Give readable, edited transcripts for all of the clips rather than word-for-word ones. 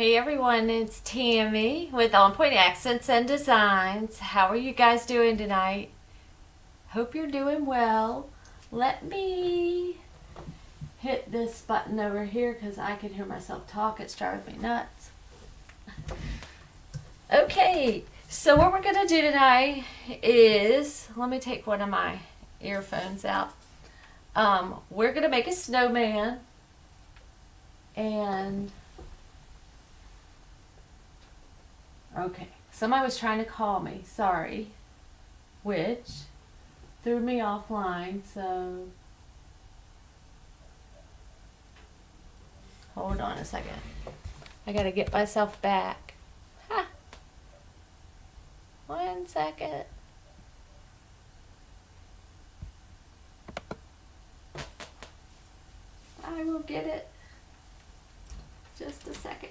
Hey everyone, it's Tammy with On Point Accents and Designs. How are you guys doing tonight? Hope you're doing well. Let me hit this button over here because I can hear myself talk. It's driving me nuts. Okay, so what we're going to do tonight is, let me take one of my earphones out. We're going to make a snowman, and okay, somebody was trying to call me, sorry, which threw me offline, so hold on a second. I gotta get myself back. Ha! 1 second. I will get it. Just a second.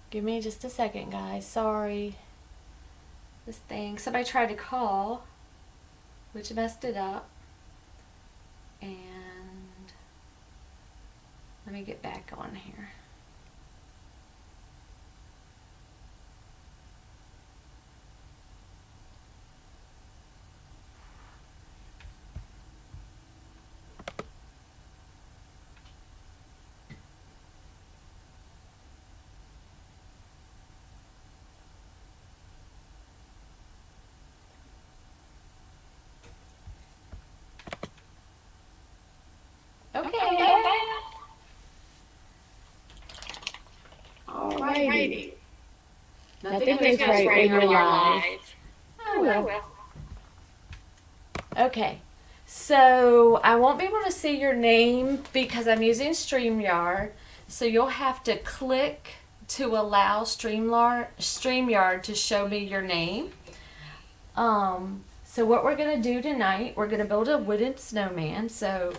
Give me just a second, guys. Sorry. This thing, somebody tried to call, which messed it up. And let me get back on here. Okay. Alrighty. Nothing is right when you're live. Oh well. Okay. So I won't be able to see your name because I'm using StreamYard. So you'll have to click to allow StreamYard to show me your name. So what we're going to do tonight, we're going to build a wooden snowman. So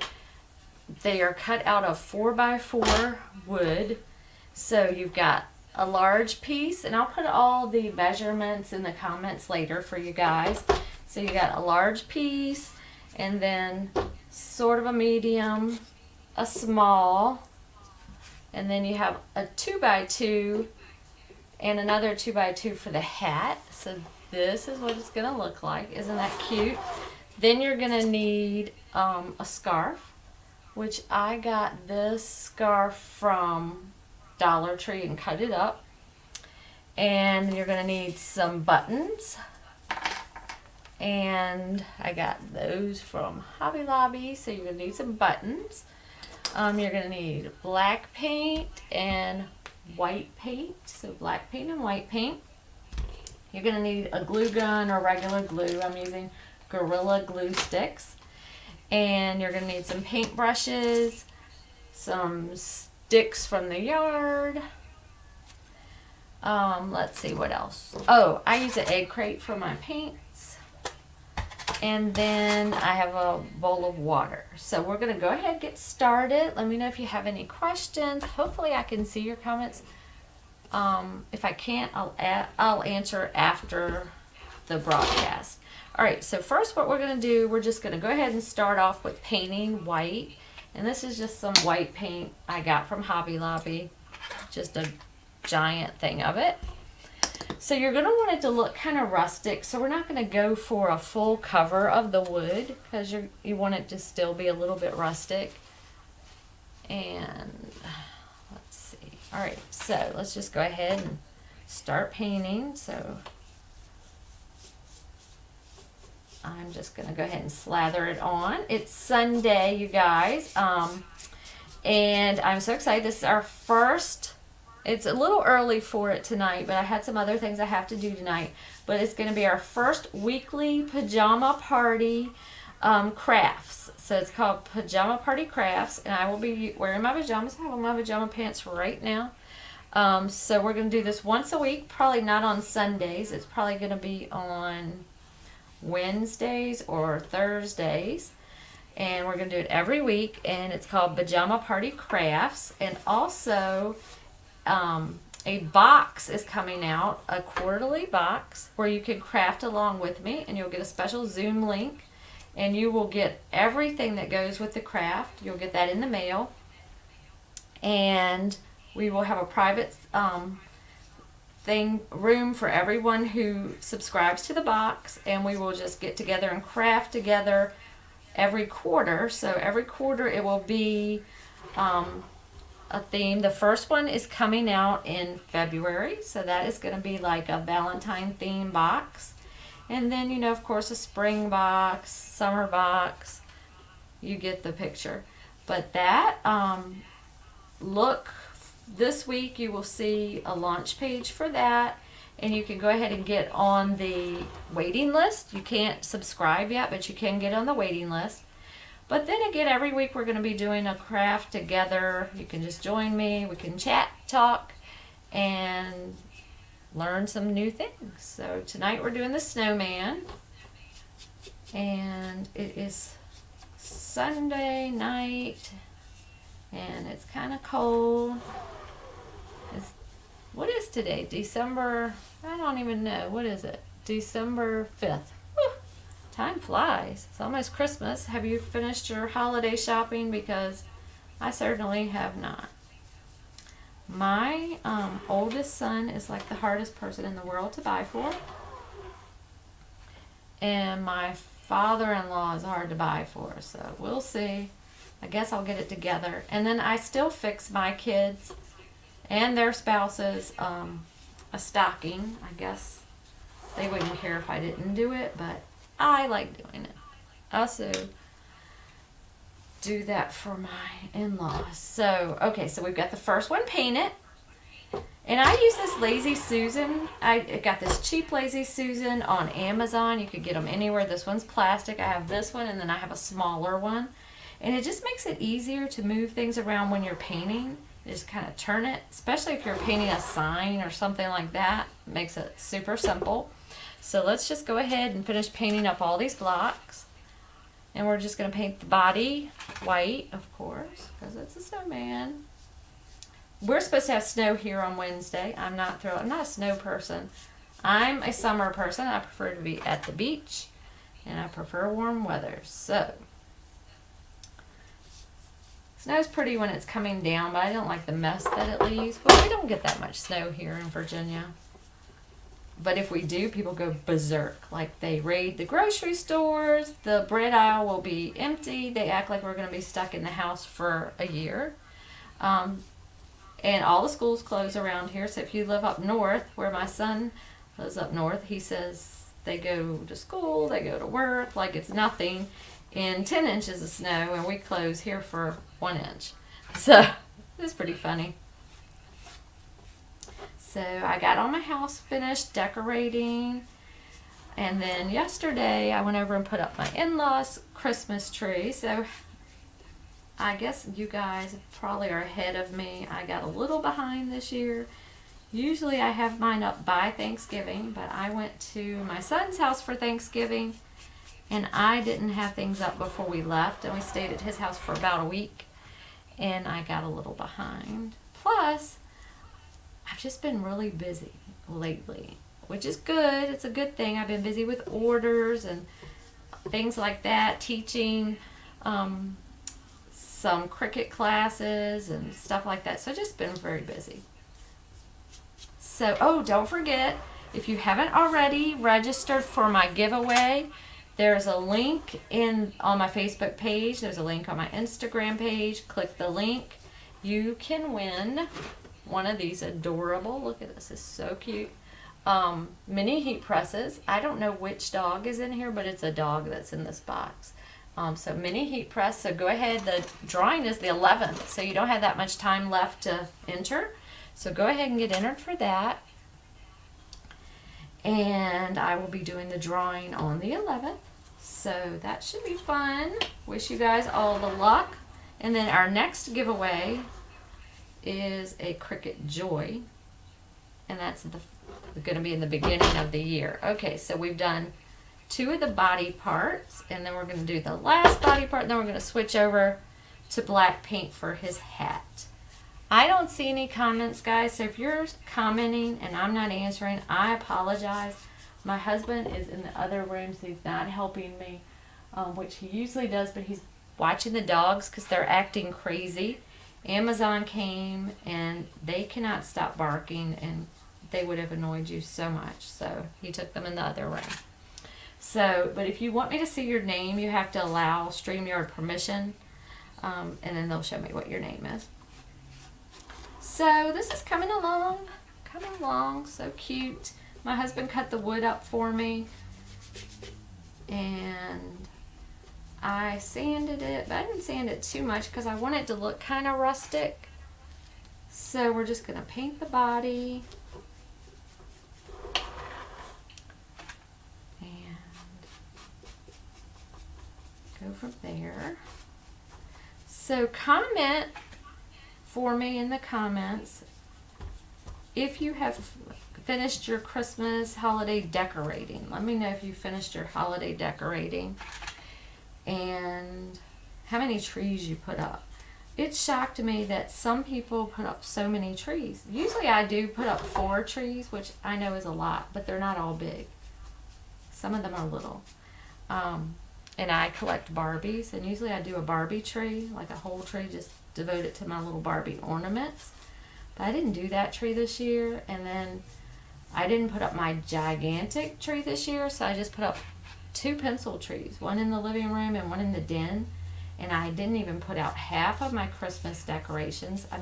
they are cut out of 4x4 wood. So you've got a large piece, and I'll put all the measurements in the comments later for you guys. So you got a large piece, and then sort of a medium, a small, and then you have a 2x2 and another 2x2 for the hat. So this is what it's going to look like. Isn't that cute? Then you're going to need a scarf, which I got this scarf from Dollar Tree and cut it up. And you're going to need some buttons, and I got those from Hobby Lobby, so you're going to need some buttons. You're going to need black paint and white paint, so black paint and white paint. You're going to need a glue gun or regular glue. I'm using Gorilla Glue sticks. And you're going to need some paint brushes, some sticks from the yard. Let's see what else. Oh, I use an egg crate for my paints. And then I have a bowl of water. So we're going to go ahead and get started. Let me know if you have any questions. Hopefully I can see your comments. If I can't, I'll answer after the broadcast. Alright, so first what we're going to do, we're just going to go ahead and start off with painting white. And this is just some white paint I got from Hobby Lobby. Just a giant thing of it. So you're going to want it to look kind of rustic. So we're not going to go for a full cover of the wood because you want it to still be a little bit rustic. And let's see. Alright, so let's just go ahead and start painting. So I'm just going to go ahead and slather it on. It's Sunday, you guys. And I'm so excited. This is our first. It's a little early for it tonight, but I had some other things I have to do tonight. But it's going to be our first weekly Pajama Party crafts. So it's called Pajama Party Crafts. And I will be wearing my pajamas. I have on my pajama pants right now. So we're going to do this once a week. Probably not on Sundays. It's probably going to be on Wednesdays or Thursdays. and we're going to do it every week, and it's called Pajama Party Crafts. And also a box is coming out, a quarterly box where you can craft along with me, and you'll get a special Zoom link, and you will get everything that goes with the craft. You'll get that in the mail, and we will have a private room for everyone who subscribes to the box, and we will just get together and craft together every quarter. So every quarter it will be a theme. The first one is coming out in February, so that is going to be like a Valentine theme box. And then, you know, of course, a spring box, summer box. You get the picture. But that look, this week you will see a launch page for that, and you can go ahead and get on the waiting list. You can't subscribe yet, but you can get on the waiting list. But then again, every week we're going to be doing a craft together. You can just join me. We can chat, talk, and learn some new things. So tonight we're doing the snowman, and it is Sunday night, and it's kind of cold. What is today? December, I don't even know. What is it? December 5th. Whew, time flies. It's almost Christmas. Have you finished your holiday shopping? Because I certainly have not. My oldest son is like the hardest person in the world to buy for. And my father-in-law is hard to buy for. So we'll see. I guess I'll get it together. And then I still fix my kids and their spouses a stocking. I guess they wouldn't care if I didn't do it, but I like doing it. I also do that for my in-laws. So, okay, so we've got the first one painted. And I use this Lazy Susan. I got this cheap Lazy Susan on Amazon. You could get them anywhere. This one's plastic. I have this one, and then I have a smaller one. And it just makes it easier to move things around when you're painting. You just kind of turn it, especially if you're painting a sign or something like that. It makes it super simple. So let's just go ahead and finish painting up all these blocks. And we're just going to paint the body white, of course, because it's a snowman. We're supposed to have snow here on Wednesday. I'm not a snow person. I'm a summer person. I prefer to be at the beach, and I prefer warm weather. So snow's pretty when it's coming down, but I don't like the mess that it leaves. Well, we don't get that much snow here in Virginia. But if we do, people go berserk. Like they raid the grocery stores. The bread aisle will be empty. They act like we're going to be stuck in the house for a year. And all the schools close around here. So if you live up north, where my son lives up north, he says they go to school, they go to work like it's nothing in 10 inches of snow, and we close here for 1 inch. So it's pretty funny. So I got all my house finished decorating, and then yesterday I went over and put up my in-laws' Christmas tree. So I guess you guys probably are ahead of me. I got a little behind this year. Usually I have mine up by Thanksgiving, but I went to my son's house for Thanksgiving, and I didn't have things up before we left, and we stayed at his house for about a week, and I got a little behind. Plus, I've just been really busy lately, which is good. It's a good thing. I've been busy with orders and things like that, teaching some cricket classes and stuff like that. So just been very busy. So, oh, don't forget, if you haven't already registered for my giveaway, there's a link on my Facebook page. There's a link on my Instagram page. Click the link. You can win one of these adorable, look at this, it's so cute, mini heat presses. I don't know which dog is in here, but it's a dog that's in this box. So mini heat press. So go ahead. The drawing is the 11th, so you don't have that much time left to enter. So go ahead and get entered for that. And I will be doing the drawing on the 11th. So that should be fun. Wish you guys all the luck. And then our next giveaway is a Cricut Joy. And that's going to be in the beginning of the year. Okay, so we've done 2 of the body parts, and then we're going to do the last body part, and then we're going to switch over to black paint for his hat. I don't see any comments, guys, so if you're commenting and I'm not answering, I apologize. My husband is in the other room, so he's not helping me, which he usually does, but he's watching the dogs because they're acting crazy. Amazon came, and they cannot stop barking, and they would have annoyed you so much, so he took them in the other room. So, but if you want me to see your name, you have to allow StreamYard permission, and then they'll show me what your name is. So this is coming along, so cute. My husband cut the wood up for me, and I sanded it, but I didn't sand it too much because I want it to look kind of rustic. So we're just going to paint the body. And go from there. So comment for me in the comments if you have finished your Christmas holiday decorating. Let me know if you finished your holiday decorating and how many trees you put up. It shocked me that some people put up so many trees. Usually I do put up 4 trees, which I know is a lot, but they're not all big. Some of them are little. And I collect Barbies, and usually I do a Barbie tree, like a whole tree, just devote it to my little Barbie ornaments. But I didn't do that tree this year, and then I didn't put up my gigantic tree this year, so I just put up 2 pencil trees, one in the living room and one in the den. And I didn't even put out half of my Christmas decorations. I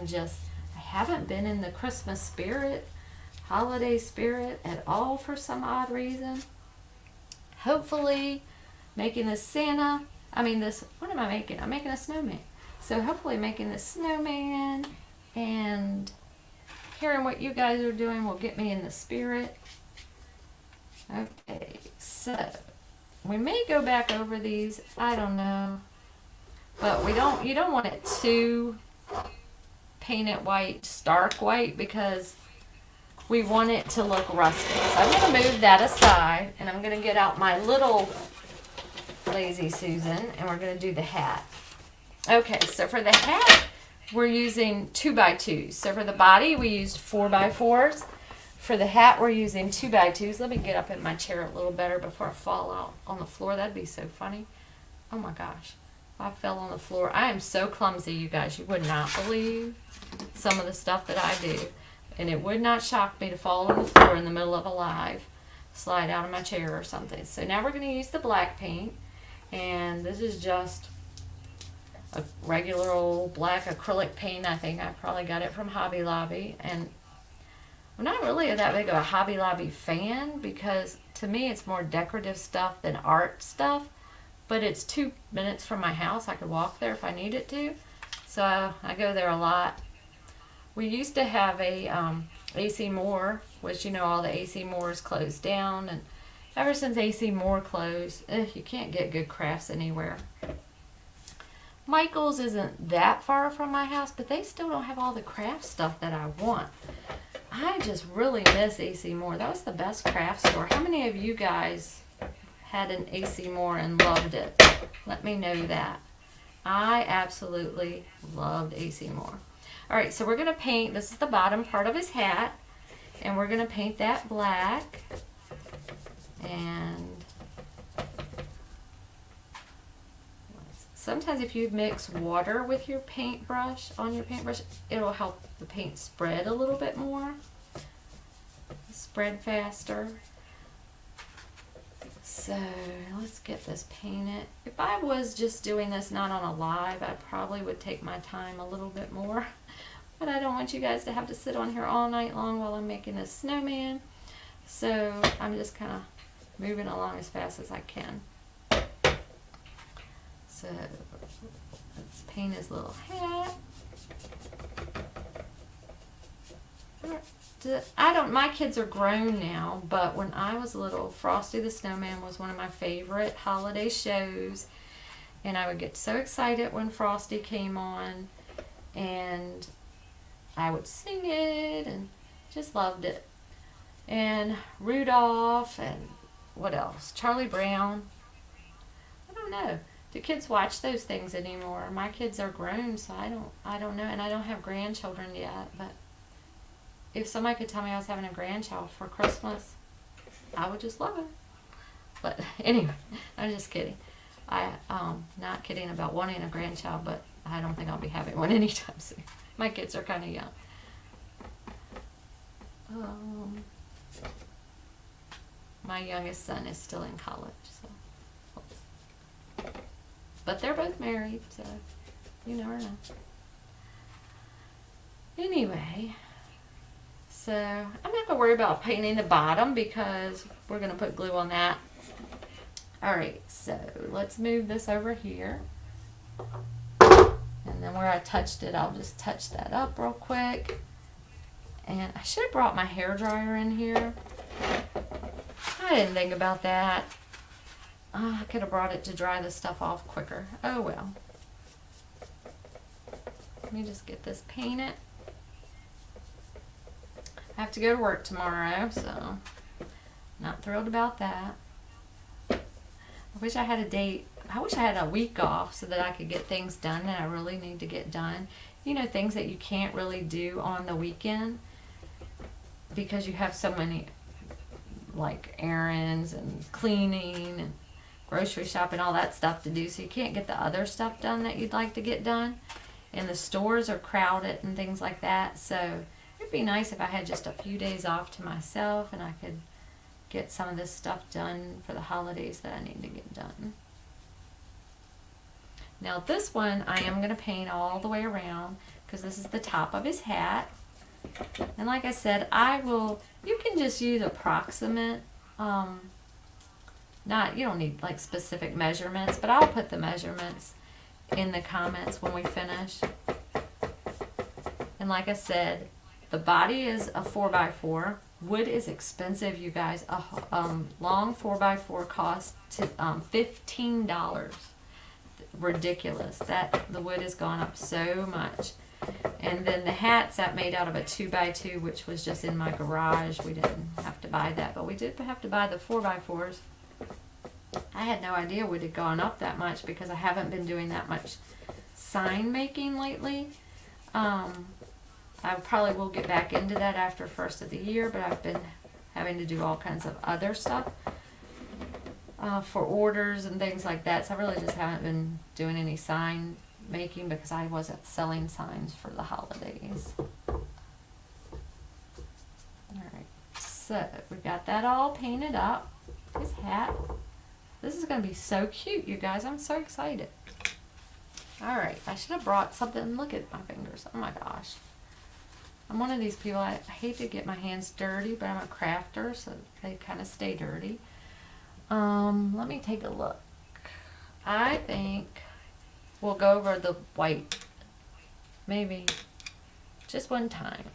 haven't been in the Christmas spirit, holiday spirit at all for some odd reason. Hopefully making this what am I making? I'm making a snowman. So hopefully making this snowman and hearing what you guys are doing will get me in the spirit. Okay, so we may go back over these, I don't know. But you don't want it too painted white, stark white, because we want it to look rustic. So I'm going to move that aside, and I'm going to get out my little Lazy Susan, and we're going to do the hat. Okay, so for the hat, we're using 2x2s. So for the body, we used 4x4s. For the hat, we're using 2x2s. Let me get up in my chair a little better before I fall out on the floor. That'd be so funny. Oh my gosh. If I fell on the floor. I am so clumsy, you guys. You would not believe some of the stuff that I do. And it would not shock me to fall on the floor in the middle of a live, slide out of my chair or something. So now we're going to use the black paint. And this is just a regular old black acrylic paint. I think I probably got it from Hobby Lobby. And I'm not really that big of a Hobby Lobby fan, because to me it's more decorative stuff than art stuff. But it's 2 minutes from my house. I could walk there if I needed to. So I go there a lot. We used to have a AC Moore, which, you know, all the AC Moores closed down. And ever since AC Moore closed, you can't get good crafts anywhere. Michael's isn't that far from my house, but they still don't have all the craft stuff that I want. I just really miss AC Moore. That was the best craft store. How many of you guys had an AC Moore and loved it? Let me know that. I absolutely loved AC Moore. Alright, so we're going to paint, this is the bottom part of his hat, and we're going to paint that black. And sometimes if you mix water with your paintbrush, it'll help the paint spread a little bit more, spread faster. So let's get this painted. If I was just doing this not on a live, I probably would take my time a little bit more. But I don't want you guys to have to sit on here all night long while I'm making this snowman. So I'm just kind of moving along as fast as I can. So let's paint his little hat. My kids are grown now, but when I was little, Frosty the Snowman was one of my favorite holiday shows, and I would get so excited when Frosty came on, and I would sing it and just loved it. And Rudolph and what else? Charlie Brown. I don't know. Do kids watch those things anymore? My kids are grown, so I don't know, and I don't have grandchildren yet. But if somebody could tell me I was having a grandchild for Christmas, I would just love it. But anyway, I'm just kidding. Not kidding about wanting a grandchild, but I don't think I'll be having one anytime soon. My kids are kind of young. My youngest son is still in college, so. But they're both married, so you never know. Anyway, so I'm not going to worry about painting the bottom because we're going to put glue on that. Alright, so let's move this over here. And then where I touched it, I'll just touch that up real quick. And I should have brought my hairdryer in here. I didn't think about that. I could have brought it to dry this stuff off quicker. Oh well. Let me just get this painted. I have to go to work tomorrow, so not thrilled about that. I wish I had a date. I wish I had a week off so that I could get things done that I really need to get done. You know, things that you can't really do on the weekend because you have so many like errands and cleaning and grocery shopping, all that stuff to do, so you can't get the other stuff done that you'd like to get done. And the stores are crowded and things like that, so it'd be nice if I had just a few days off to myself and I could get some of this stuff done for the holidays that I need to get done. Now this one I am going to paint all the way around because this is the top of his hat. And like I said, you can just use approximate, you don't need like specific measurements, but I'll put the measurements in the comments when we finish. And like I said, the body is a 4x4. Wood is expensive, you guys. A long 4x4 costs $15. Ridiculous. The wood has gone up so much. And then the hat's that made out of a 2x2, which was just in my garage. We didn't have to buy that, but we did have to buy the 4x4s. I had no idea wood had gone up that much because I haven't been doing that much sign making lately. I probably will get back into that after first of the year, but I've been having to do all kinds of other stuff for orders and things like that. So I really just haven't been doing any sign making because I wasn't selling signs for the holidays. Alright, so we got that all painted up. His hat. This is going to be so cute, you guys. I'm so excited. Alright, I should have brought something. Look at my fingers. Oh my gosh. I'm one of these people, I hate to get my hands dirty, but I'm a crafter, so they kind of stay dirty. Let me take a look. I think we'll go over the white. Maybe just one time.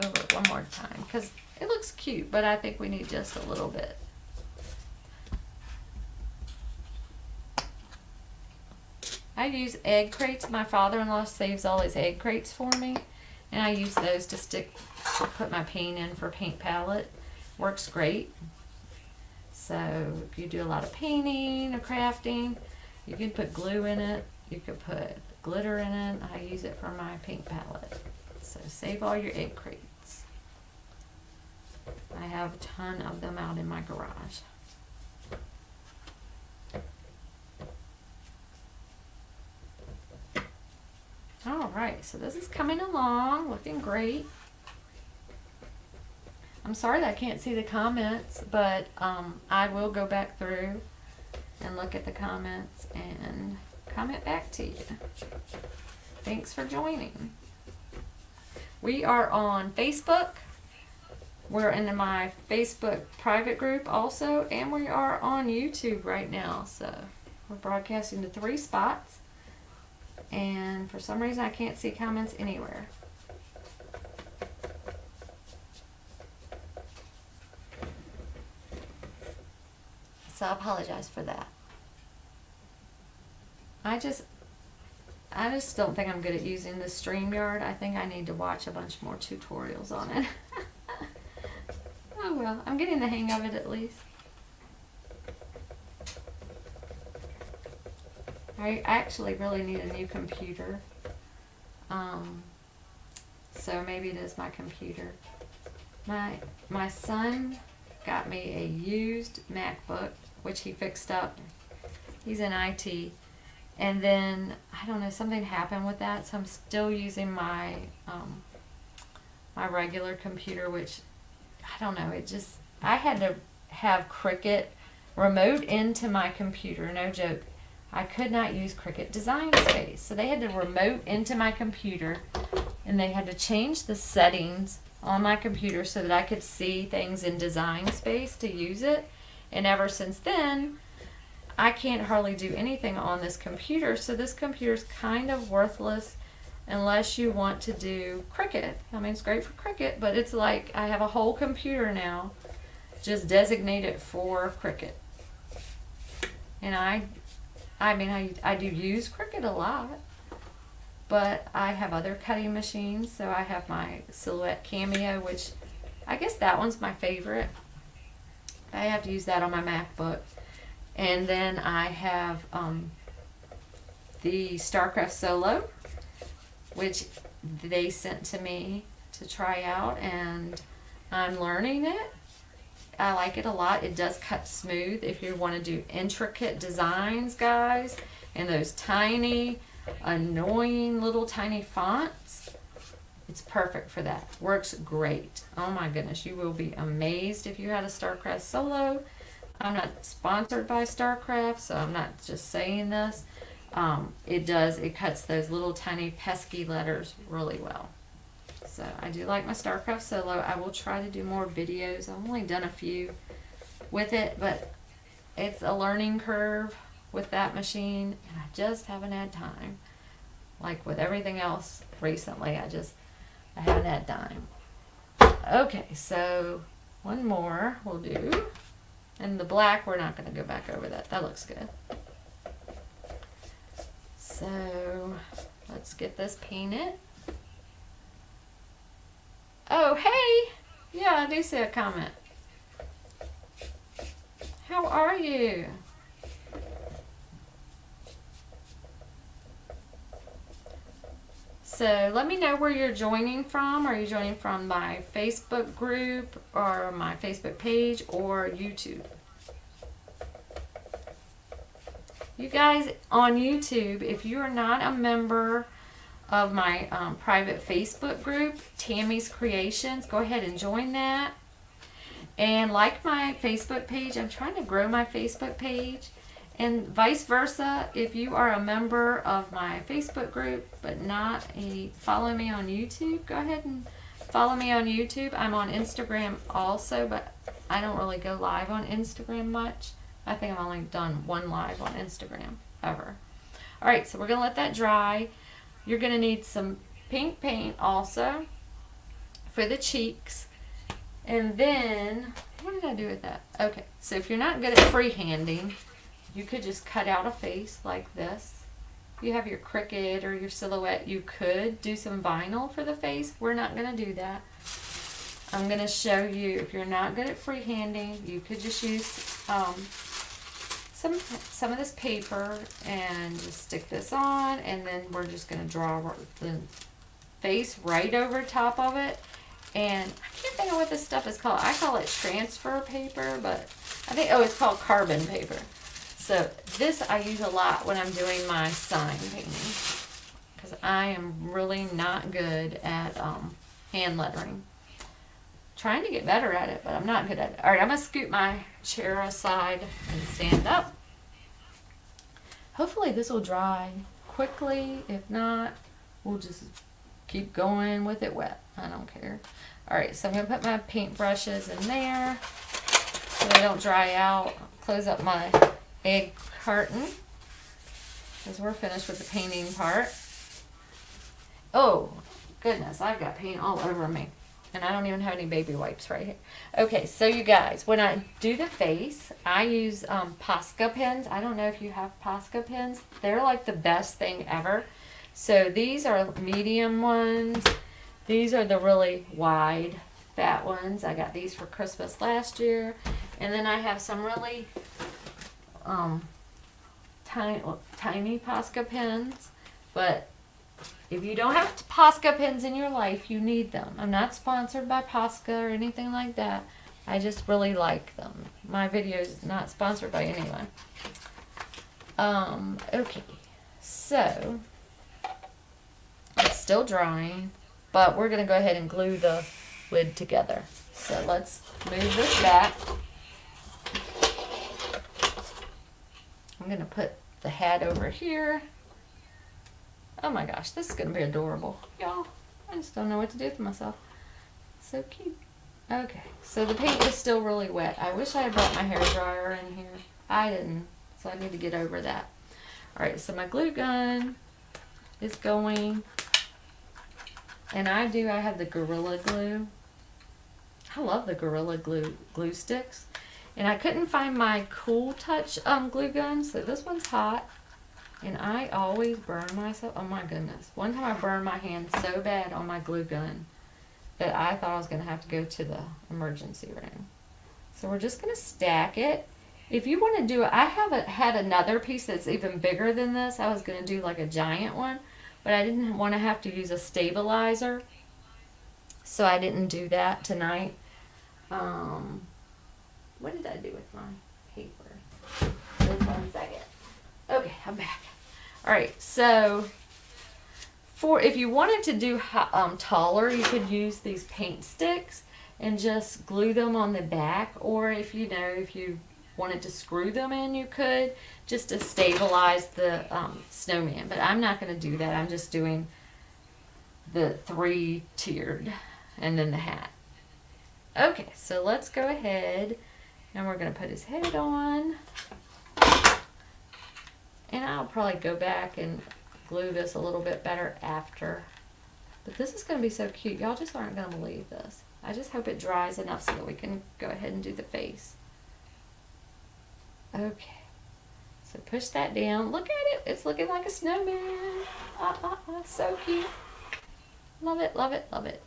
Go over it one more time, because it looks cute, but I think we need just a little bit. I use egg crates. My father-in-law saves all his egg crates for me, and I use those to put my paint in for paint palette. Works great. So if you do a lot of painting or crafting, you can put glue in it. You could put glitter in it. I use it for my paint palette. So save all your egg crates. I have a ton of them out in my garage. Alright, so this is coming along, looking great. I'm sorry that I can't see the comments, but I will go back through and look at the comments and comment back to you. Thanks for joining. We are on Facebook. We're in my Facebook private group also, and we are on YouTube right now. So we're broadcasting to 3 spots. And for some reason I can't see comments anywhere. So I apologize for that. I just don't think I'm good at using the StreamYard. I think I need to watch a bunch more tutorials on it. Oh well, I'm getting the hang of it at least. I actually really need a new computer. So maybe it is my computer. My son got me a used MacBook, which he fixed up. He's in IT. And then, I don't know, something happened with that, so I'm still using my my regular computer, which, I don't know, I had to have Cricut remote into my computer, no joke. I could not use Cricut Design Space, so they had to remote into my computer, and they had to change the settings on my computer so that I could see things in Design Space to use it. And ever since then, I can't hardly do anything on this computer, so this computer's kind of worthless unless you want to do Cricut. I mean, it's great for Cricut, but it's like I have a whole computer now just designated for Cricut. And I do use Cricut a lot, but I have other cutting machines. So I have my Silhouette Cameo, which I guess that one's my favorite. I have to use that on my MacBook. And then I have the StarCraft Solo, which they sent to me to try out, and I'm learning it. I like it a lot. It does cut smooth if you want to do intricate designs, guys, and those tiny, annoying little tiny fonts. It's perfect for that. Works great. Oh my goodness, you will be amazed if you had a StarCraft Solo. I'm not sponsored by StarCraft, so I'm not just saying this. It cuts those little tiny pesky letters really well. So I do like my StarCraft Solo. I will try to do more videos. I've only done a few with it, but it's a learning curve with that machine, and I just haven't had time. Like with everything else recently, I haven't had time. Okay, so one more we'll do. And the black, we're not going to go back over that. That looks good. So let's get this painted. Oh, hey! Yeah, I do see a comment. How are you? So let me know where you're joining from. Are you joining from my Facebook group or my Facebook page or YouTube? You guys on YouTube, if you are not a member of my private Facebook group, Tammy's Creations, go ahead and join that. And like my Facebook page, I'm trying to grow my Facebook page. And vice versa, if you are a member of my Facebook group but not follow me on YouTube, go ahead and follow me on YouTube. I'm on Instagram also, but I don't really go live on Instagram much. I think I've only done one live on Instagram ever. Alright, so we're going to let that dry. You're going to need some pink paint also for the cheeks. And then, what did I do with that? Okay, so if you're not good at freehanding, you could just cut out a face like this. If you have your Cricut or your Silhouette, you could do some vinyl for the face. We're not going to do that. I'm going to show you, if you're not good at freehanding, you could just use some of this paper and just stick this on, and then we're just going to draw the face right over top of it. And I can't think of what this stuff is called. I call it transfer paper, but I think, it's called carbon paper. So this I use a lot when I'm doing my sign painting, because I am really not good at hand lettering. Trying to get better at it, but I'm not good at it. All right, I'm going to scoot my chair aside and stand up. Hopefully this will dry quickly. If not, we'll just keep going with it wet. I don't care. All right, so I'm going to put my paint brushes in there so they don't dry out. Close up my egg carton because we're finished with the painting part. Oh, goodness, I've got paint all over me. And I don't even have any baby wipes right here. Okay, so you guys, when I do the face, I use Posca pens. I don't know if you have Posca pens. They're like the best thing ever. So these are medium ones. These are the really wide fat ones. I got these for Christmas last year. And then I have some really tiny Posca pens. But if you don't have Posca pens in your life, you need them. I'm not sponsored by Posca or anything like that. I just really like them. My video is not sponsored by anyone. Okay, so it's still drying, but we're gonna go ahead and glue the lid together. So let's move this back. I'm gonna put the hat over here. Oh my gosh, this is gonna be adorable, y'all. I just don't know what to do with myself. So cute. Okay, so the paint is still really wet. I wish I had brought my hairdryer in here. I didn't, so I need to get over that. All right, so my glue gun is going, and I have the Gorilla Glue. I love the Gorilla glue sticks, and I couldn't find my Cool Touch glue gun, so this one's hot, and I always burn myself. Oh my goodness! One time I burned my hand so bad on my glue gun that I thought I was going to have to go to the emergency room. So we're just going to stack it. If you want to do it, I haven't had another piece that's even bigger than this. I was going to do like a giant one, but I didn't want to have to use a stabilizer, so I didn't do that tonight. What did I do with my paper? Just 1 second. Okay, I'm back. All right, so if you wanted to do taller, you could use these paint sticks and just glue them on the back, or if you wanted to screw them in, you could, just to stabilize the snowman. But I'm not going to do that. I'm just doing the 3-tiered and then the hat. Okay, so let's go ahead and we're going to put his head on. And I'll probably go back and glue this a little bit better after. But this is going to be so cute. Y'all just aren't going to believe this. I just hope it dries enough so that we can go ahead and do the face. Okay. So push that down. Look at it. It's looking like a snowman. So cute. Love it, love it, love it.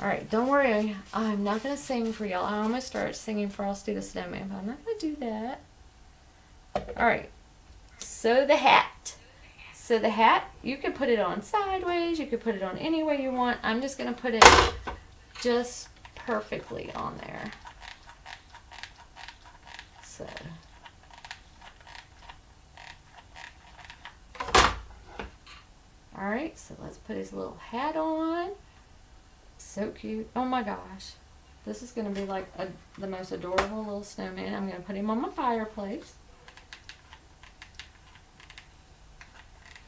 Alright, don't worry. I'm not going to sing for y'all. I almost started singing Frosty the Snowman, but I'm not going to do that. Alright. So the hat. So the hat, you can put it on sideways. You can put it on any way you want. I'm just going to put it just perfectly on there. So. Alright, so let's put his little hat on. So cute. Oh my gosh. This is going to be like the most adorable little snowman. I'm going to put him on my fireplace.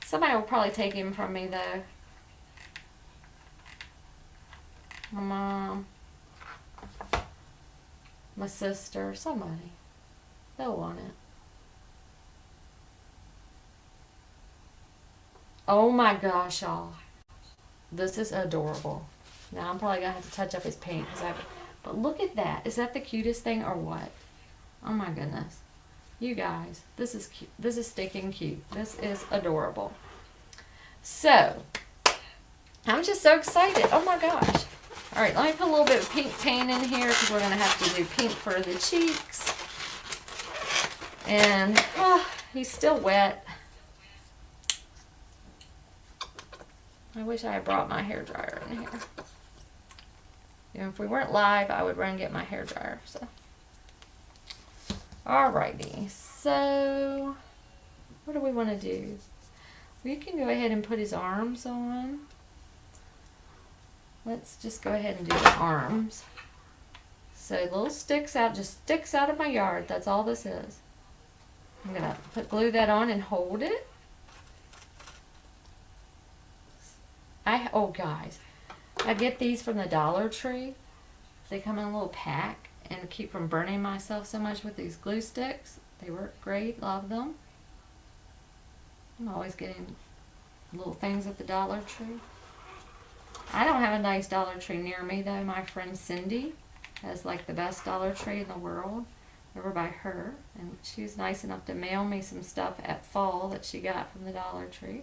Somebody will probably take him from me though. My mom. My sister. Somebody. They'll want it. Oh my gosh, y'all. This is adorable. Now I'm probably going to have to touch up his paint. But look at that. Is that the cutest thing or what? Oh my goodness. You guys, this is cute. This is stinking cute. This is adorable. So, I'm just so excited. Oh my gosh. Alright, let me put a little bit of pink paint in here because we're going to have to do pink for the cheeks. And, he's still wet. I wish I had brought my hairdryer in here. You know, if we weren't live, I would run and get my hairdryer. So, alrighty. So, what do we want to do? We can go ahead and put his arms on. Let's just go ahead and do the arms. So, little sticks out, just sticks out of my yard. That's all this is. I'm going to glue that on and hold it. Oh guys, I get these from the Dollar Tree. They come in a little pack and keep from burning myself so much with these glue sticks. They work great, love them. I'm always getting little things at the Dollar Tree. I don't have a nice Dollar Tree near me though. My friend Cindy has like the best Dollar Tree in the world over by her, and she was nice enough to mail me some stuff at fall that she got from the Dollar Tree.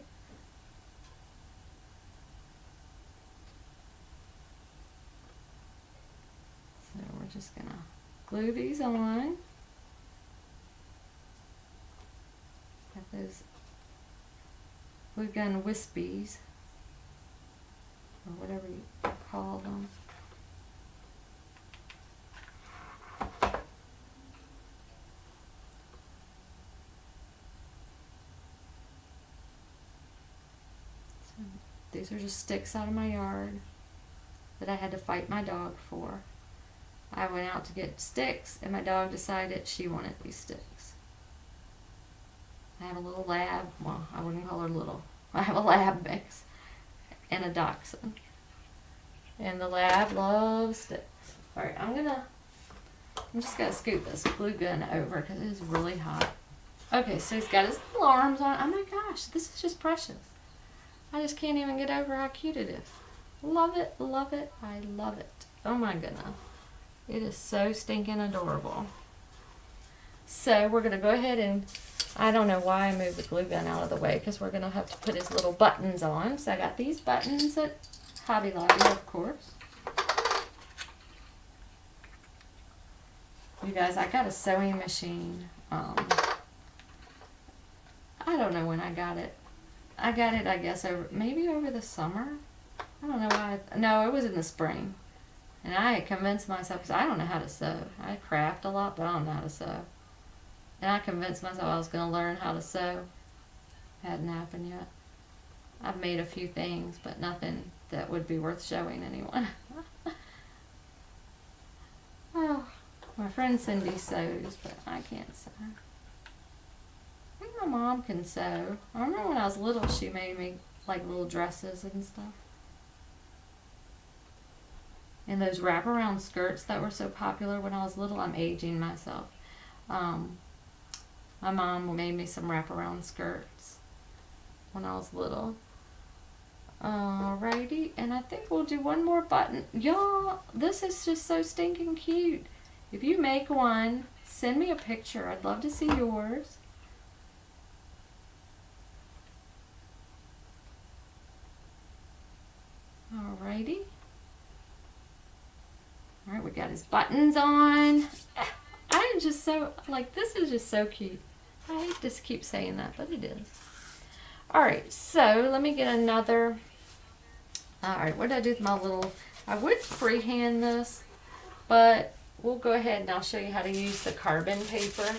we're just gonna glue these on. Got those glue gun wispies, or whatever you call them. So these are just sticks out of my yard that I had to fight my dog for. I went out to get sticks and my dog decided she wanted these sticks. I have a little lab, well, I wouldn't call her little. I have a lab mix and a dachshund. And the lab loves sticks. Alright, I'm just gonna scoot this glue gun over because it is really hot. Okay, so he's got his little arms on. Oh my gosh, this is just precious. I just can't even get over how cute it is. Love it, love it, I love it. Oh my goodness. It is so stinking adorable. So we're gonna go ahead and, I don't know why I moved the glue gun out of the way because we're gonna have to put his little buttons on. So I got these buttons at Hobby Lobby, of course. You guys, I got a sewing machine. I don't know when I got it. I got it, I guess, maybe over the summer. I don't know why. No, it was in the spring. And I had convinced myself, because I don't know how to sew. I craft a lot, but I don't know how to sew. And I convinced myself I was going to learn how to sew. Hadn't happened yet. I've made a few things, but nothing that would be worth showing anyone. Oh, my friend Cindy sews, but I can't sew. I think my mom can sew. I remember when I was little, she made me like little dresses and stuff. And those wraparound skirts that were so popular when I was little, I'm aging myself. My mom made me some wraparound skirts when I was little. Alrighty, and I think we'll do one more button. Y'all, this is just so stinking cute. If you make one, send me a picture. I'd love to see yours. Alrighty. Alright, we got his buttons on. I am just so, like, this is just so cute. I hate to keep saying that, but it is. Alright, so let me get another. Alright, what did I do with my little, I would freehand this, but we'll go ahead and I'll show you how to use the carbon paper.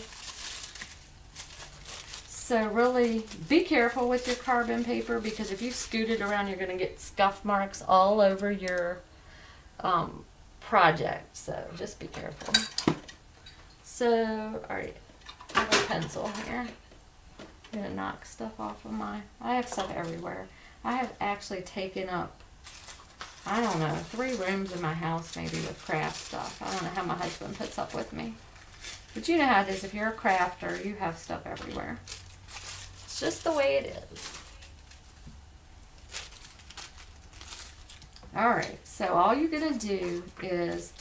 So really be careful with your carbon paper, because if you scoot it around, you're going to get scuff marks all over your project. So just be careful. So, alright, I have a pencil here. I'm going to knock stuff off of I have stuff everywhere. I have actually taken up, I don't know, 3 rooms in my house maybe with craft stuff. I don't know how my husband puts up with me. But you know how it is. If you're a crafter, you have stuff everywhere. It's just the way it is. Alright, so all you're going to do is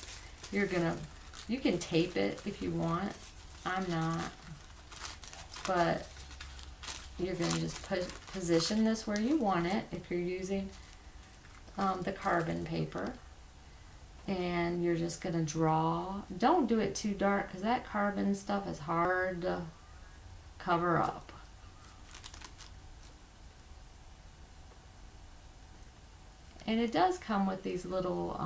you can tape it if you want. I'm not. But you're going to just position this where you want it if you're using the carbon paper. And you're just going to draw. Don't do it too dark because that carbon stuff is hard to cover up. And it does come with these little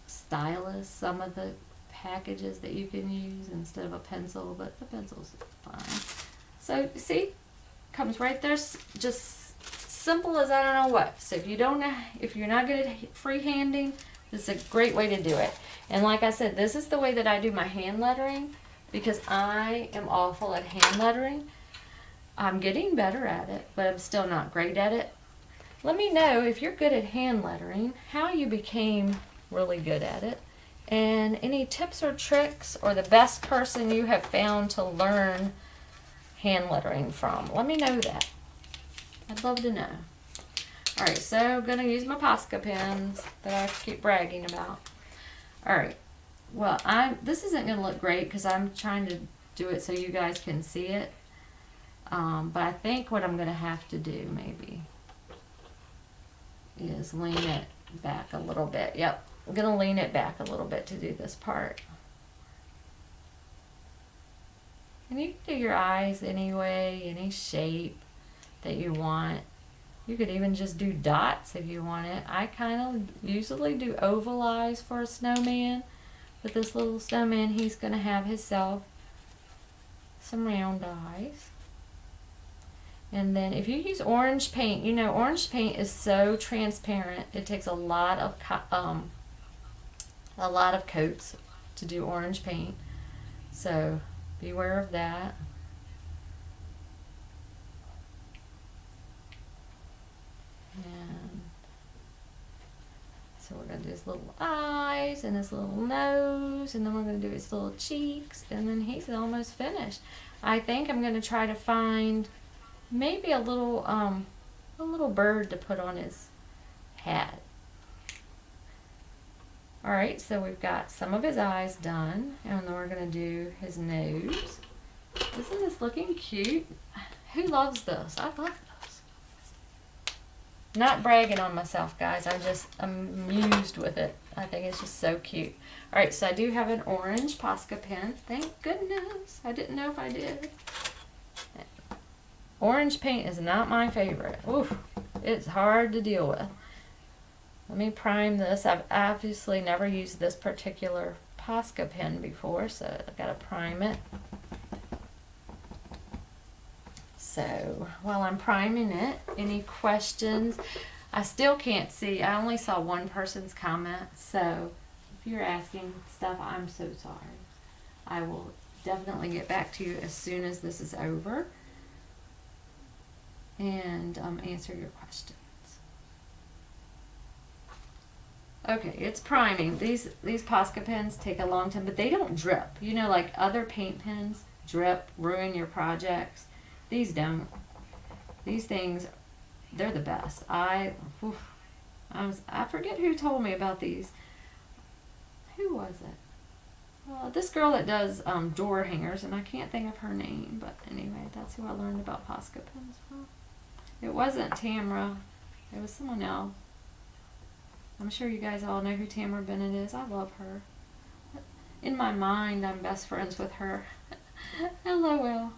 stylus, some of the packages that you can use instead of a pencil, but the pencil's fine. So see, comes right there, just simple as I don't know what. So if you're not good at freehanding, this is a great way to do it. And like I said, this is the way that I do my hand lettering, because I am awful at hand lettering. I'm getting better at it, but I'm still not great at it. Let me know if you're good at hand lettering, how you became really good at it, and any tips or tricks, or the best person you have found to learn hand lettering from. Let me know that. I'd love to know. Alright, so I'm going to use my Posca pens that I keep bragging about. Alright, well, this isn't going to look great because I'm trying to do it so you guys can see it. But I think what I'm going to have to do maybe is lean it back a little bit. Yep, gonna lean it back a little bit to do this part. And you can do your eyes any way, any shape that you want. You could even just do dots if you want it. I kind of usually do oval eyes for a snowman. But this little snowman, he's going to have himself some round eyes. And then if you use orange paint, you know orange paint is so transparent. It takes a lot of coats to do orange paint. So beware of that. And so we're going to do his little eyes and his little nose, and then we're going to do his little cheeks, and then he's almost finished. I think I'm going to try to find maybe a little bird to put on his hat. Alright, so we've got some of his eyes done, and then we're going to do his nose. Isn't this looking cute? Who loves this? I love this. Not bragging on myself, guys. I'm just amused with it. I think it's just so cute. Alright, so I do have an orange Posca pen. Thank goodness. I didn't know if I did. Orange paint is not my favorite. Oof, it's hard to deal with. Let me prime this. I've obviously never used this particular Posca pen before, so I've got to prime it. So while I'm priming it, any questions? I still can't see. I only saw one person's comment, so if you're asking stuff, I'm so sorry. I will definitely get back to you as soon as this is over and answer your questions. Okay, it's priming. These Posca pens take a long time, but they don't drip. You know, like other paint pens drip, ruin your projects. These don't. These things, they're the best. I forget who told me about these. Who was it? This girl that does door hangers, and I can't think of her name, but anyway, that's who I learned about Posca pens from. It wasn't Tamra. It was someone else. I'm sure you guys all know who Tamara Bennett is. I love her. In my mind, I'm best friends with her. LOL.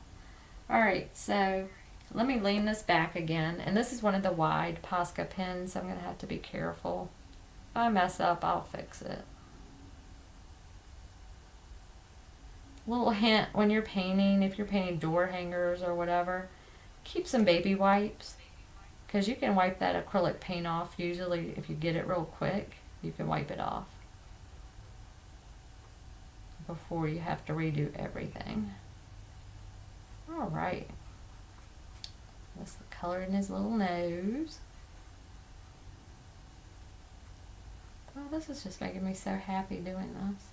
Alright, so let me lean this back again. And this is one of the wide Posca pens, so I'm going to have to be careful. If I mess up, I'll fix it. Little hint, when you're painting, if you're painting door hangers or whatever, keep some baby wipes. Because you can wipe that acrylic paint off. Usually, if you get it real quick, you can wipe it off before you have to redo everything. Alright. That's the color in his little nose. Oh, this is just making me so happy doing this.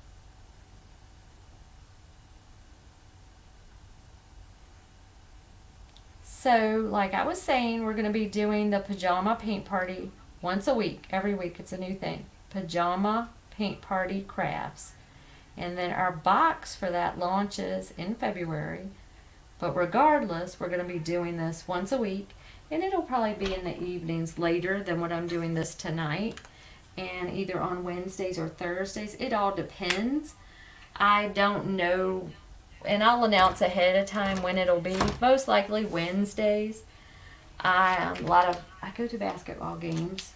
So, like I was saying, we're going to be doing the Pajama Paint Party once a week. Every week, it's a new thing. Pajama Paint Party Crafts. And then our box for that launches in February. But regardless, we're going to be doing this once a week. And it'll probably be in the evenings later than what I'm doing this tonight. And either on Wednesdays or Thursdays. It all depends. I don't know. And I'll announce ahead of time when it'll be. Most likely Wednesdays. I go to basketball games.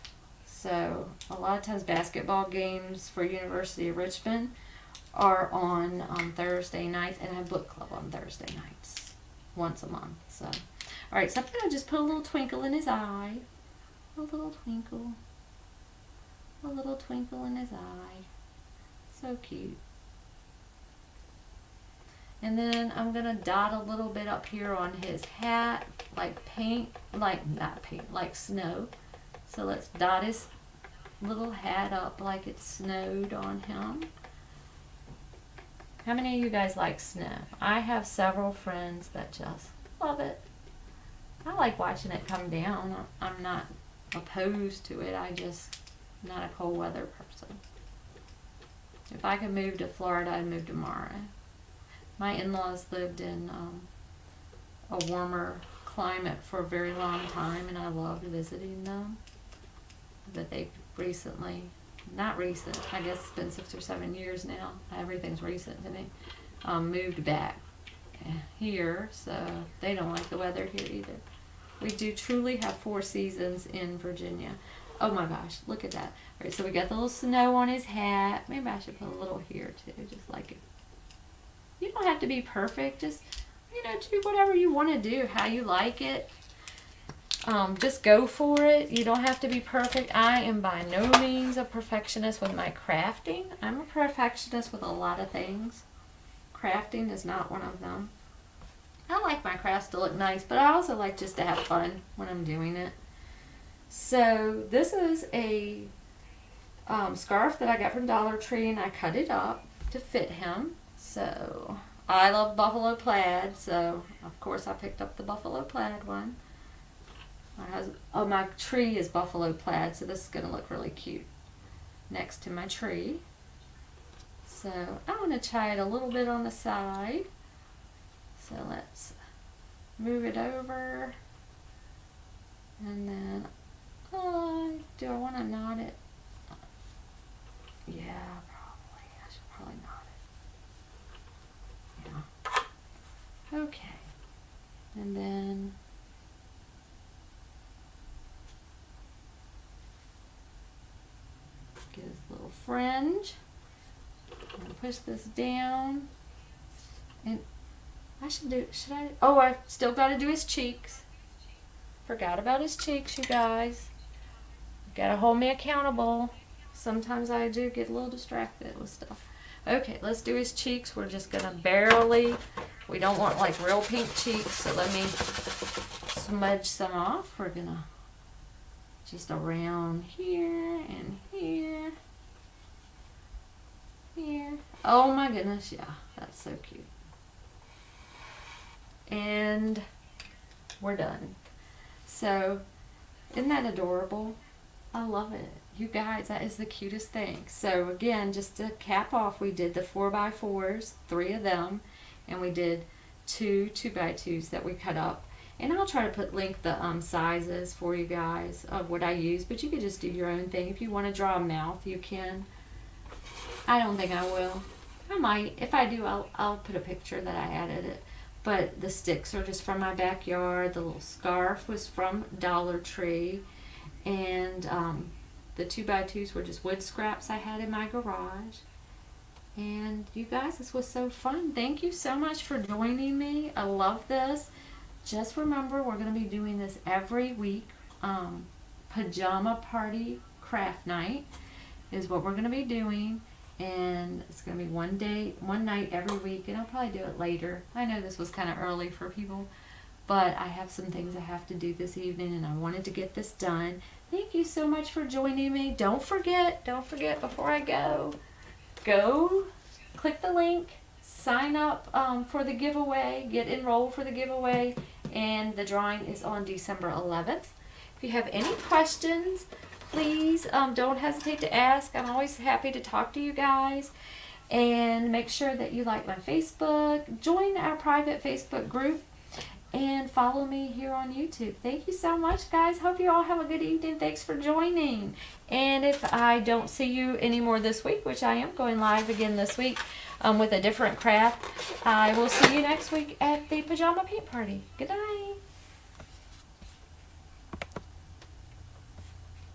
So a lot of times basketball games for University of Richmond are on Thursday nights. And I have book club on Thursday nights. Once a month. So, alright, so I'm going to just put a little twinkle in his eye. A little twinkle. A little twinkle in his eye. So cute. And then I'm going to dot a little bit up here on his hat, like snow. So let's dot his little hat up like it snowed on him. How many of you guys like snow? I have several friends that just love it. I like watching it come down. I'm not opposed to it. I'm not a cold weather person. If I could move to Florida, I'd move tomorrow. My in-laws lived in a warmer climate for a very long time, and I loved visiting them. But they recently not recent. I guess it's been 6 or 7 years now. Everything's recent to me. Moved back here, so they don't like the weather here either. We do truly have 4 seasons in Virginia. Oh my gosh, look at that. All right, so we got the little snow on his hat. Maybe I should put a little here too, just like it. You don't have to be perfect. Just, you know, do whatever you want to do, how you like it. Just go for it. You don't have to be perfect. I am by no means a perfectionist with my crafting. I'm a perfectionist with a lot of things. Crafting is not one of them. I like my crafts to look nice, but I also like just to have fun when I'm doing it. So this is a scarf that I got from Dollar Tree, and I cut it up to fit him. So I love buffalo plaid, so of course I picked up the buffalo plaid one. My tree is buffalo plaid, so this is going to look really cute next to my tree. So I'm going to tie it a little bit on the side. So let's move it over. And then, do I want to knot it? Yeah, probably. I should probably knot it. Yeah. Okay. And then get his little fringe. I'm gonna push this down. And I still gotta do his cheeks. Forgot about his cheeks, you guys. Gotta hold me accountable. Sometimes I do get a little distracted with stuff. Okay, let's do his cheeks. We're just gonna barely, we don't want like real pink cheeks, so let me smudge some off. We're gonna just around here and here. Here. Oh my goodness, yeah, that's so cute. And we're done. So, isn't that adorable? I love it. You guys, that is the cutest thing. So again, just to cap off, we did the 4x4s, 3 of them, and we did 2 2x2s that we cut up. And I'll try to link the sizes for you guys of what I use, but you could just do your own thing. If you want to draw a mouth, you can. I don't think I will. I might. If I do, I'll put a picture that I added it. But the sticks are just from my backyard. The little scarf was from Dollar Tree. And the 2x2s were just wood scraps I had in my garage. And you guys, this was so fun. Thank you so much for joining me. I love this. Just remember, we're going to be doing this every week. Pajama Party Craft Night is what we're going to be doing. And it's going to be one night every week, and I'll probably do it later. I know this was kind of early for people, but I have some things I have to do this evening, and I wanted to get this done. Thank you so much for joining me. Don't forget before I go click the link, sign up for the giveaway, get enrolled for the giveaway, and the drawing is on December 11th. If you have any questions, please don't hesitate to ask. I'm always happy to talk to you guys. And make sure that you like my Facebook, join our private Facebook group, and follow me here on YouTube. Thank you so much, guys. Hope you all have a good evening. Thanks for joining. And if I don't see you anymore this week, which I am going live again this week with a different craft, I will see you next week at the Pajama Paint Party. Good night.